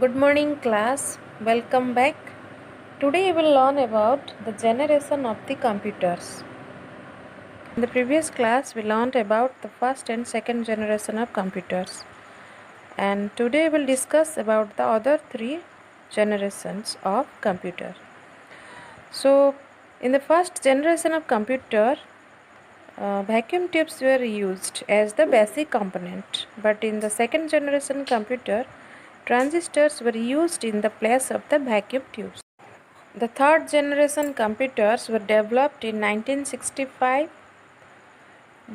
Good morning, class. Welcome back. Today we will learn about the generation of the computers. In the previous class, we learned about the first and second generation of computers. And today we will discuss about the other three generations of computer. So, in the first generation of computer, vacuum tubes were used as the basic component, but in the second generation computer, transistors were used in the place of the vacuum tubes. The third generation computers were developed in 1965.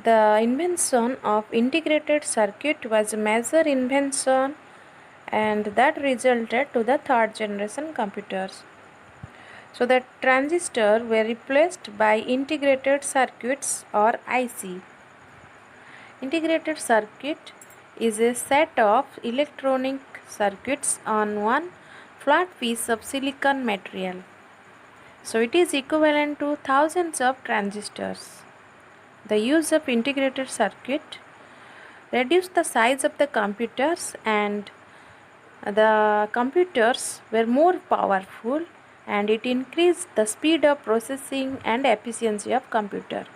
The invention of integrated circuit was a major invention and that resulted to the third generation computers. So the transistors were replaced by integrated circuits or IC. Integrated circuit is a set of electronic circuits on one flat piece of silicon material. So it is equivalent to thousands of transistors. The use of integrated circuit reduced the size of the computers and the computers were more powerful and it increased the speed of processing and efficiency of computer.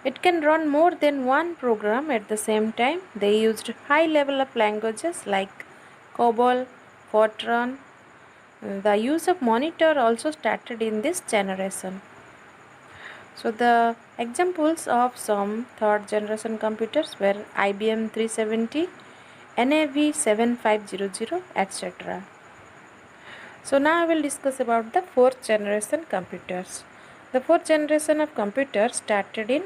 It can run more than one program at the same time. They used high level of languages like COBOL, Fortran. The use of monitor also started in this generation. So the examples of some third generation computers were IBM 370, NAV 7500, etc. So now I will discuss about the fourth generation computers. The fourth generation of computers started in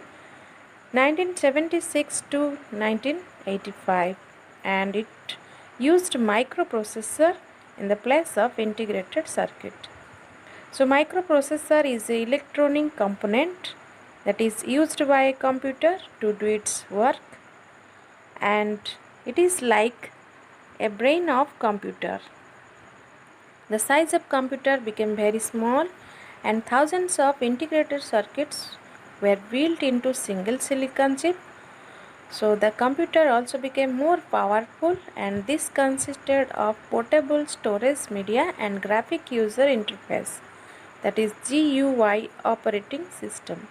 1976 to 1985 and it used microprocessor in the place of integrated circuit. So microprocessor is an electronic component that is used by a computer to do its work and it is like a brain of computer. The size of computer became very small and thousands of integrated circuits were built into single silicon chip. So the computer also became more powerful and this consisted of portable storage media and graphic user interface, that is GUI operating system.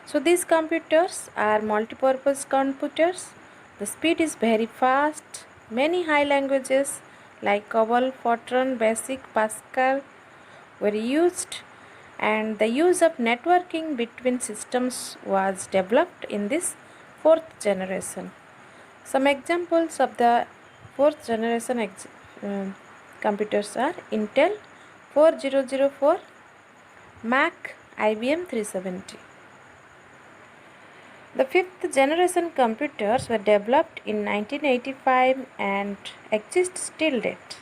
So these computers are multipurpose computers. The speed is very fast. Many high languages like COBOL, Fortran, BASIC, Pascal were used and the use of networking between systems was developed in this fourth generation. Some examples of the fourth generation computers are Intel 4004, Mac, IBM 370. The fifth generation computers were developed in 1985 and exist till date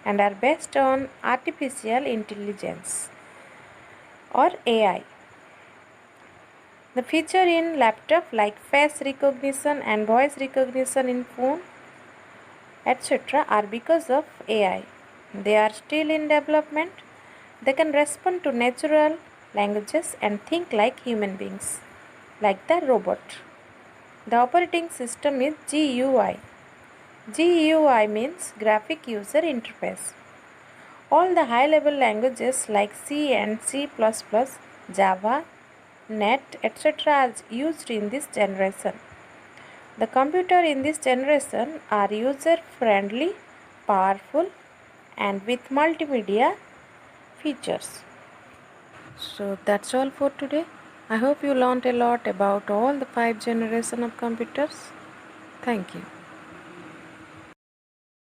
and are based on artificial intelligence or AI. The feature in laptop like face recognition and voice recognition in phone etc. are because of AI. They are still in development. They can respond to natural languages and think like human beings, like the robot. The operating system is GUI. GUI means graphic user interface. All the high level languages like C and C++, Java, NET, etc. are used in this generation. The computer in this generation are user friendly, powerful and with multimedia features. So that's all for today. I hope you learned a lot about all the 5 generation of computers. Thank you.